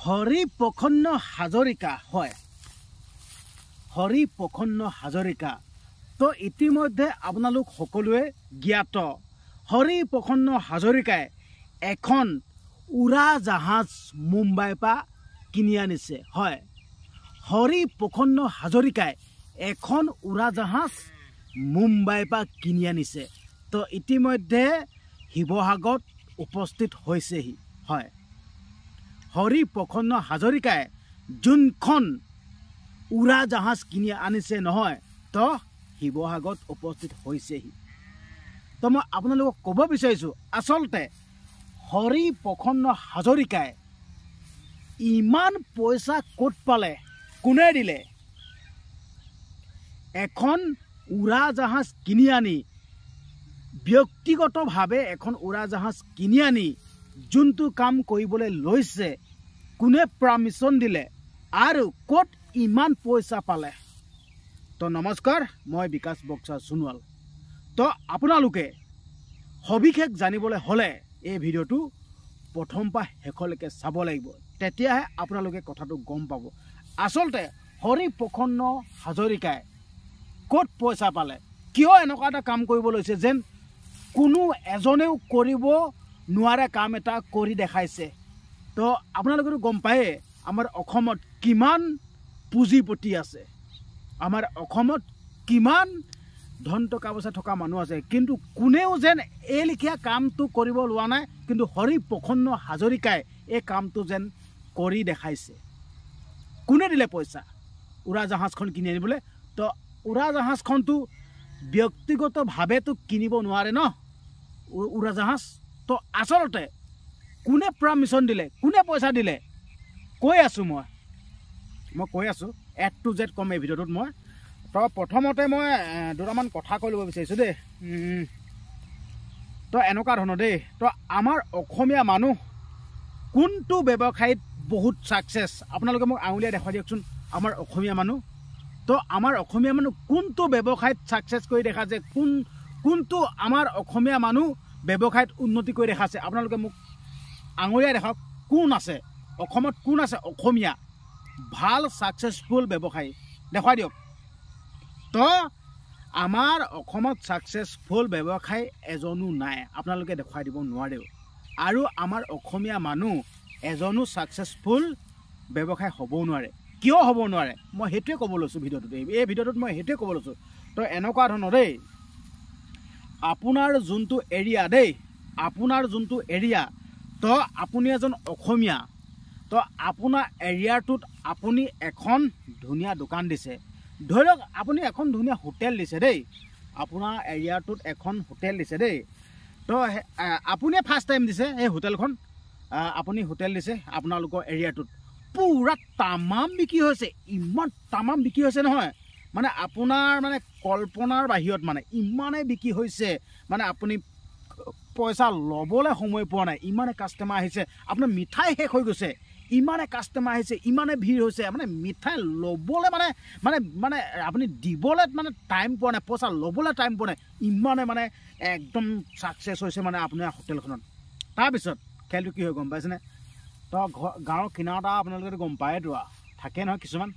হৰিপ্ৰসন্ন হাজৰিকা হয় হৰিপ্ৰসন্ন হাজৰিকা তো ইতিমধ্যে আপোনালোক সকলোৱে জ্ঞাত হৰিপ্ৰসন্ন হাজৰিকাই এখন উৰা জাহাজ মুম্বাইৰ পৰা কিনি আনিছে হয় হৰিপ্ৰসন্ন হাজৰিকাই এখন উৰা জাহাজ মুম্বাইৰ পৰা কিনি আনিছে তো ইতিমধ্যে শিৱসাগৰত উপস্থিত হৈছেহি হয় হৰিপ্ৰসন্ন হাজৰিকাই যোনখন উৰা জাহাজ কিনি আনিছে নহয় তো শিৱসাগৰত উপস্থিত হৈছেহি তো মই আপোনালোকক ক'ব বিচাৰিছোঁ আচলতে হৰিপ্ৰসন্ন হাজৰিকাই ইমান পইচা ক'ত পালে কোনে দিলে এখন উৰা জাহাজ কিনি আনি ব্যক্তিগতভাৱে এখন উৰা জাহাজ কিনি আনি যোনটো কাম কৰিবলৈ লৈছে কোনে পাৰ্মিশ্যন দিলে আৰু ক'ত ইমান পইচা পালে তো নমস্কাৰ মই বিকাশ বক্সা সোণোৱাল তো আপোনালোকে সবিশেষ জানিবলৈ হ'লে এই ভিডিঅ'টো প্ৰথম পৰা শেষলৈকে চাব লাগিব তেতিয়াহে আপোনালোকে কথাটো গম পাব আচলতে হৰিপ্ৰসন্ন হাজৰিকাই ক'ত পইচা পালে কিয় এনেকুৱা এটা কাম কৰিব লৈছে যেন কোনো এজনেও কৰিব নোৱাৰে কাম এটা কৰি দেখাইছে তো আপোনালোকেতো গম পায়ে আমাৰ অসমত কিমান পুঁজিপতি আছে আমাৰ অসমত কিমান ধন টকা পইচা থকা মানুহ আছে কিন্তু কোনেও যেন এই লিখীয়া কামটো কৰিব লোৱা নাই কিন্তু হৰিপ্ৰসন্ন হাজৰিকাই এই কামটো যেন কৰি দেখাইছে কোনে দিলে পইচা উৰা জাহাজখন কিনি আনিবলৈ তো উৰা জাহাজখনটো ব্যক্তিগতভাৱেতো কিনিব নোৱাৰে ন উৰা জাহাজ তো আচলতে কোনে পাৰ্মিশ্যন দিলে কোনে পইচা দিলে কৈ আছোঁ মই কৈ আছোঁ A to Z কম এই ভিডিঅ'টোত মই তো প্ৰথমতে মই দুটামান কথা কৈ ল'ব বিচাৰিছোঁ দেই তো এনেকুৱা ধৰণৰ দেই তো আমাৰ অসমীয়া মানুহ কোনটো ব্যৱসায়ত বহুত ছাকচেছ আপোনালোকে মোক আঙুলিয়াই দেখুৱাই দিয়কচোন আমাৰ অসমীয়া মানুহ তো আমাৰ অসমীয়া মানুহ কোনটো ব্যৱসায়ত ছাকচেছ কৰি দেখাইছে কোনটো আমাৰ অসমীয়া মানুহ ব্যৱসায়ত উন্নতি কৰি দেখাইছে আপোনালোকে মোক আঙুলিয়াই দেখাওক কোন আছে অসমত কোন আছে অসমীয়া ভাল ছাকচেছফুল ব্যৱসায়ী দেখুৱাই দিয়ক তো আমাৰ অসমত ছাকচেছফুল ব্যৱসায়ী এজনো নাই আপোনালোকে দেখুৱাই দিব নোৱাৰেও আৰু আমাৰ অসমীয়া মানুহ এজনো ছাকচেছফুল ব্যৱসায় হ'বও নোৱাৰে কিয় হ'ব নোৱাৰে মই সেইটোৱে ক'ব লৈছোঁ ভিডিঅ'টোত এই ভিডিঅ'টোত মই সেইটোৱে ক'ব লৈছোঁ তো এনেকুৱা ধৰণৰ দেই আপোনাৰ যোনটো এৰিয়া তো আপুনি এজন অসমীয়া তো আপোনাৰ এৰিয়াটোত আপুনি এখন ধুনীয়া দোকান দিছে ধৰি লওক আপুনি এখন ধুনীয়া হোটেল দিছে দেই আপোনাৰ এৰিয়াটোত এখন হোটেল দিছে দেই তো আপুনিয়ে ফাৰ্ষ্ট টাইম দিছে এই হোটেলখন আপুনি হোটেল দিছে আপোনালোকৰ এৰিয়াটোত পুৰা তামাম বিক্ৰী হৈছে ইমান তামাম বিক্ৰী হৈছে নহয় মানে আপোনাৰ মানে কল্পনাৰ বাহিৰত মানে ইমানে বিক্ৰী হৈছে মানে আপুনি পইচা ল'বলৈ সময় পোৱা নাই ইমানে কাষ্টমাৰ আহিছে আপোনাৰ মিঠাই শেষ হৈ গৈছে ইমানে কাষ্টমাৰ আহিছে ইমানে ভিৰ হৈছে মানে মিঠাই ল'বলৈ মানে আপুনি দিবলৈ মানে টাইম পোৱা নাই পইচা ল'বলৈ টাইম পোৱা নাই ইমানে মানে একদম ছাকচেছ হৈছে মানে আপোনাৰ হোটেলখনত তাৰপিছত খেলটো কি হয় গম পাইছেনে তো গাঁৱৰ কিনাৰত আপোনালোকে গম পায়েতো থাকে নহয় কিছুমান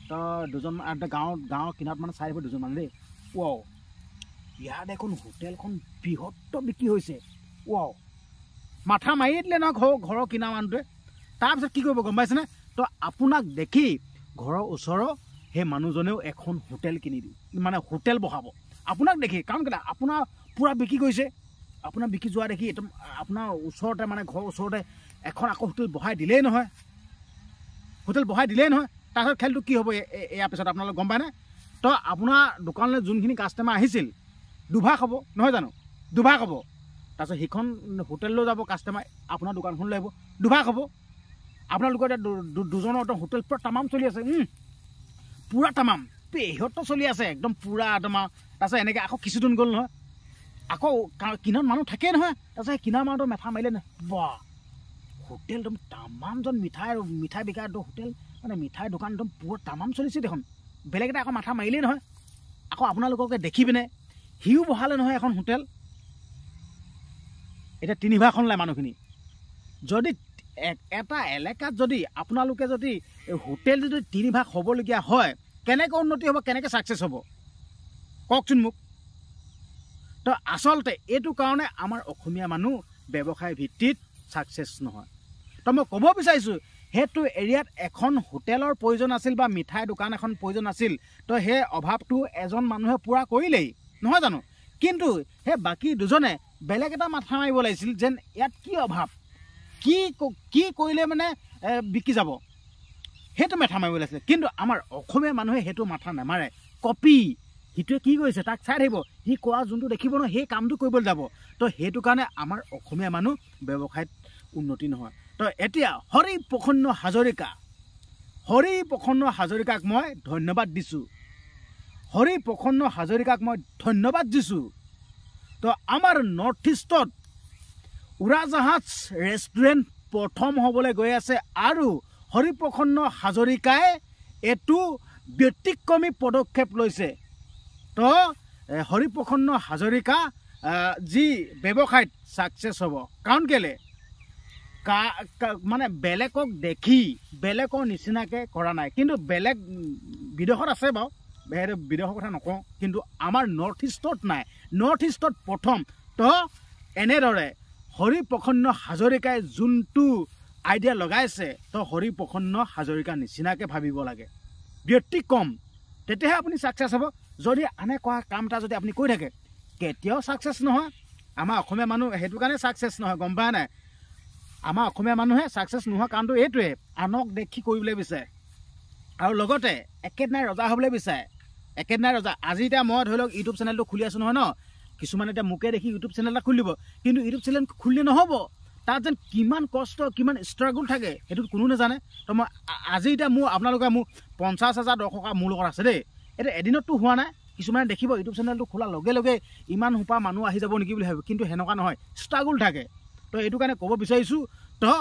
তো দুজনমান গাঁৱৰ কিনাৰত মানে চাই দিব দুজনমান দেই ইয়াত এখন হোটেলখন বৃহত্তৰ বিক্ৰী হৈছে মাথা মাৰিয়ে দিলে নহয় ঘৰৰ কিনা মানুহটোৱে তাৰপিছত কি কৰিব গম পাইছেনে তো আপোনাক দেখি ঘৰৰ ওচৰৰ সেই মানুহজনেও এখন হোটেল কিনি দি মানে হোটেল বহাব আপোনাক দেখি কাৰণ কেলৈ আপোনাৰ পূৰা বিক্ৰী কৰিছে আপোনাৰ বিক্ৰী যোৱা দেখি একদম আপোনাৰ ওচৰতে মানে ঘৰৰ ওচৰতে এখন আকৌ হোটেল বহাই দিলেই নহয় তাৰপিছত খেলটো কি হ'ব ইয়াৰ পিছত আপোনালোকে গম পায়নে তো আপোনাৰ দোকানলৈ যোনখিনি কাষ্টমাৰ আহিছিল দুভাগ হ'ব নহয় জানো দুভাগ হ'ব তাৰপিছত সেইখন হোটেললৈ যাব কাষ্টমাৰ আপোনাৰ দোকানখনলৈ আহিব দুভাগ হ'ব আপোনালোকৰ এতিয়া দুজনৰ একদম হোটেল পূৰা তামাম চলি আছে পূৰা তামাম পেহতো চলি আছে একদম পূৰা একদম তাৰপিছত এনেকৈ আকৌ কিছুদিন গ'ল নহয় আকৌ কিনাৰত মানুহ থাকেই নহয় তাৰপিছত সেই কিনাৰ মানুহটো মেথা মাৰিলে নহয় বাহ হোটেল একদম তামামজন মিঠাই বিকা হোটেল মানে মিঠাই দোকান একদম পূৰা তামাম চলিছে দেখোন বেলেগ এটা আকৌ মাথা মাৰিলেই নহয় আকৌ আপোনালোককে দেখি পিনে সিও বহালে নহয় এখন হোটেল এতিয়া তিনিভাখন লাই মানুহখিনি যদি এটা এলেকাত যদি আপোনালোকে যদি হোটেল যদি 3 ভাগ হ'বলগীয়া হয় কেনেকৈ উন্নতি হ'ব কেনেকৈ ছাকচেছ হ'ব কওকচোন মোক তো আচলতে এইটো কাৰণে আমাৰ অসমীয়া মানুহ ব্যৱসায় ভিত্তিত ছাকচেছ নহয় তো মই ক'ব বিচাৰিছোঁ সেইটো এৰিয়াত এখন হোটেলৰ প্ৰয়োজন আছিল বা মিঠাই দোকান এখন প্ৰয়োজন আছিল তো সেই অভাৱটো এজন মানুহে পূৰা কৰিলেই নহয় জানো কিন্তু সেই বাকী দুজনে বেলেগ এটা মাথা মাৰিব লাগিছিল যেন ইয়াত কি অভাৱ কি কৰিলে মানে বিকি যাব সেইটো মাথা মাৰিব লাগিছিল কিন্তু আমাৰ অসমীয়া মানুহে সেইটো মাথা নামাৰে কপি সিটোৱে কি কৰিছে তাক চাই থাকিব সি কোৱা যোনটো দেখিব ন সেই কামটো কৰিবলৈ যাব তো সেইটো কাৰণে আমাৰ অসমীয়া মানুহ ব্যৱসায়ত উন্নতি নহয় তো এতিয়া হৰি প্ৰসন্ন হাজৰিকাক মই ধন্যবাদ দিছোঁ হৰি প্ৰসন্ন হাজৰিকাক মই ধন্যবাদ দিছোঁ তো আমাৰ নৰ্থ ইষ্টত উৰাজাহাজ ৰেষ্টুৰেণ্ট প্ৰথম হ'বলৈ গৈ আছে আৰু হৰি প্ৰসন্ন হাজৰিকাই এইটো ব্যতিক্ৰমী পদক্ষেপ লৈছে তো হৰি প্ৰসন্ন হাজৰিকা যি ব্যৱসায়ত ছাকচেছ হ'ব কাৰণ কেলে মানে বেলেগক দেখি বেলেগৰ নিচিনাকৈ কৰা নাই কিন্তু বেলেগ বিদেশত আছে বাৰু বিদেশৰ কথা নকওঁ কিন্তু আমাৰ নৰ্থ ইষ্টত নাই নৰ্থ ইষ্টত প্ৰথম তো এনেদৰে হৰি প্ৰসন্ন হাজৰিকাই যোনটো আইডিয়া লগাইছে তো হৰি প্ৰসন্ন হাজৰিকাৰ নিচিনাকৈ ভাবিব লাগে ব্যতিক্ৰম তেতিয়াহে আপুনি ছাকচেছ হ'ব যদি আনে কোৱা কাম এটা যদি আপুনি কৰি থাকে কেতিয়াও ছাকচেছ নহয় আমাৰ অসমীয়া মানুহ সেইটো কাৰণে ছাকচেছ নহয় গম পায় নাই আমাৰ অসমীয়া মানুহে ছাকচেছ নোহোৱা কাৰণটো এইটোৱে আনক দেখি কৰিবলৈ বিচাৰে আৰু লগতে একেদিনাই ৰজা হ'বলৈ বিচাৰে একেদিনাই ৰজা আজি এতিয়া মই ধৰি লওক ইউটিউব চেনেলটো খুলি আছোঁ নহয় ন কিছুমানে এতিয়া মোকে দেখি ইউটিউব চেনেল এটা খুলিব কিন্তু ইউটিউব চেনেল খুলিলে নহ'ব তাত যেন কিমান কষ্ট কিমান ষ্ট্ৰাগল থাকে সেইটো কোনো নাজানে তো মই আজি এতিয়া আপোনালোকে মোৰ 50,000 দৰ্শক মোৰ লগত আছে দেই এতিয়া এদিনততো হোৱা নাই কিছুমানে দেখিব ইউটিউব চেনেলটো খোলাৰ লগে লগে ইমান সোপা মানুহ আহি যাব নেকি বুলি ভাবিব কিন্তু সেনেকুৱা নহয় ষ্ট্ৰাগল থাকে তো এইটো কাৰণে ক'ব বিচাৰিছোঁ তো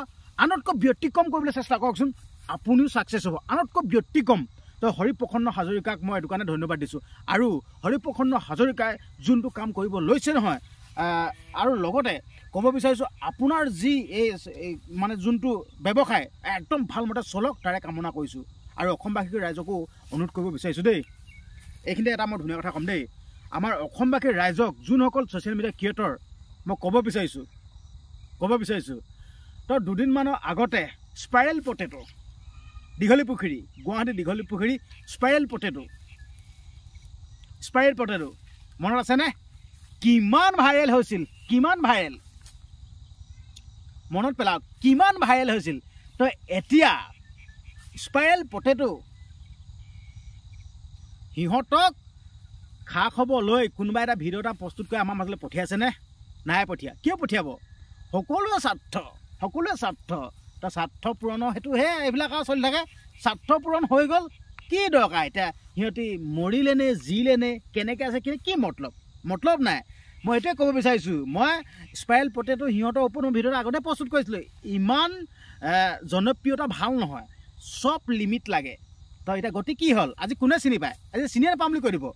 আনতকৈ ব্যতিক্ৰম কৰিবলৈ চেষ্টা কৰকচোন আপুনিও ছাকচেছ হ'ব আনতকৈ ব্যতিক্ৰম তো হৰি প্ৰসন্ন হাজৰিকাক মই এইটো কাৰণে ধন্যবাদ দিছোঁ আৰু হৰি প্ৰসন্ন হাজৰিকাই যোনটো কাম কৰিব লৈছে নহয় আৰু লগতে ক'ব বিচাৰিছোঁ আপোনাৰ যি এই মানে যোনটো ব্যৱসায় একদম ভালমতে চলক তাৰে কামনা কৰিছোঁ আৰু অসমবাসীৰ ৰাইজকো অনুৰোধ কৰিব বিচাৰিছোঁ দেই এইখিনিতে এটা মই ধুনীয়া কথা ক'ম দেই আমাৰ অসমবাসীৰ ৰাইজক যোনসকল ছ'চিয়েল মিডিয়া ক্ৰিয়েটৰ মই ক'ব বিচাৰিছোঁ তো দুদিনমানৰ আগতে স্পাইৰেল পটেটো দীঘলী পুখুৰী গুৱাহাটী দীঘলী পুখুৰী স্পাইৰেল পটেটো মনত আছেনে কিমান ভাইৰেল হৈছিল মনত পেলাওক কিমান ভাইৰেল হৈছিল তো এতিয়া স্পাইৰেল পটেটো সিহঁতক খা খবৰ লৈ কোনোবা এটা ভিডিঅ' এটা প্ৰস্তুত কৰি আমাৰ মাজলৈ পঠিয়াইছেনে নাই পঠিয়া কিয় পঠিয়াব সকলোৱে স্বাৰ্থ তো স্বাৰ্থ পূৰণৰ সেইটোহে এইবিলাক আৰু চলি থাকে স্বাৰ্থ পূৰণ হৈ গ'ল কি দৰকাৰ এতিয়া সিহঁতি মৰিলে নে জিলে নে কেনেকৈ আছে কি মতলব নাই মই এইটোৱে ক'ব বিচাৰিছোঁ মই স্পাইৰেল পটেটো সিহঁতৰ ওপৰত ভিডিঅ'টো আগতে প্ৰস্তুত কৰিছিলোঁ ইমান জনপ্ৰিয়তা ভাল নহয় চব লিমিট লাগে তো এতিয়া গতি কি হ'ল আজি কোনে চিনি পায় আজি চিনিয়ে নাপাম বুলি কৈ দিব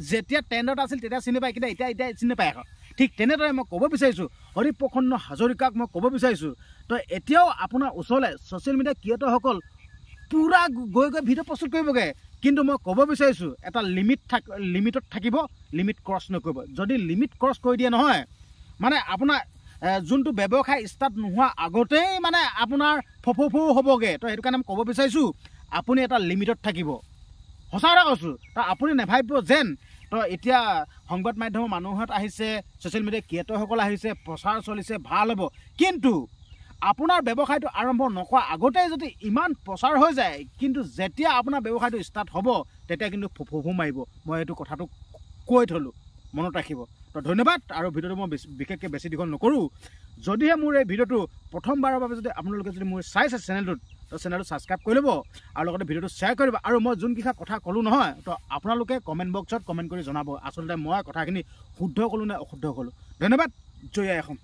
যেতিয়া ট্ৰেণ্ডত আছিল তেতিয়া চিনি পায় কিন্তু এতিয়া চিনি পায় আকৌ ঠিক তেনেদৰে মই ক'ব বিচাৰিছোঁ হৰি প্ৰসন্ন হাজৰিকাক মই ক'ব বিচাৰিছোঁ তো এতিয়াও আপোনাৰ ওচৰলৈ ছ'চিয়েল মিডিয়া ক্ৰিয়েটৰসকল পূৰা গৈ ভিডিঅ' প্ৰস্তুত কৰিবগৈ কিন্তু মই ক'ব বিচাৰিছোঁ এটা লিমিটত থাকিব লিমিট ক্ৰছ নকৰিব যদি লিমিট ক্ৰছ কৰি দিয়ে নহয় মানে আপোনাৰ যোনটো ব্যৱসায় ষ্টাৰ্ট নোহোৱা আগতেই মানে আপোনাৰ ফফু হ'বগৈ তো সেইটো কাৰণে মই ক'ব বিচাৰিছোঁ আপুনি এটা লিমিটত থাকিব সঁচা কথা কৈছোঁ তো আপুনি নেভাবিব যেন তো এতিয়া সংবাদ মাধ্যমৰ মানুহত আহিছে ছ'চিয়েল মিডিয়া ক্ৰিয়েটৰসকল আহিছে প্ৰচাৰ চলিছে ভাল হ'ব কিন্তু আপোনাৰ ব্যৱসায়টো আৰম্ভ নকৰা আগতেই যদি ইমান প্ৰচাৰ হৈ যায় কিন্তু যেতিয়া আপোনাৰ ব্যৱসায়টো ষ্টাৰ্ট হ'ব তেতিয়া কিন্তু ফফু মাৰিব মই এইটো কথাটো কৈ থ'লোঁ মনত ৰাখিব তো ধন্যবাদ আৰু ভিডিঅ'টো মই বিশেষকৈ বেছি দীঘল নকৰোঁ যদিহে মোৰ এই ভিডিঅ'টো প্ৰথমবাৰৰ বাবে যদি আপোনালোকে যদি মোৰ চাইছে চেনেলটোত তো চেনেলটো ছাবস্ক্ৰাইব কৰি ল'ব আৰু লগতে ভিডিঅ'টো শ্বেয়াৰ কৰিব আৰু মই যোনকেইটা কথা ক'লোঁ নহয় তো আপোনালোকে কমেণ্ট বক্সত কমেণ্ট কৰি জনাব আচলতে মই কথাখিনি শুদ্ধ ক'লোঁ নে অশুদ্ধ ক'লোঁ ধন্যবাদ জয় আই অসম।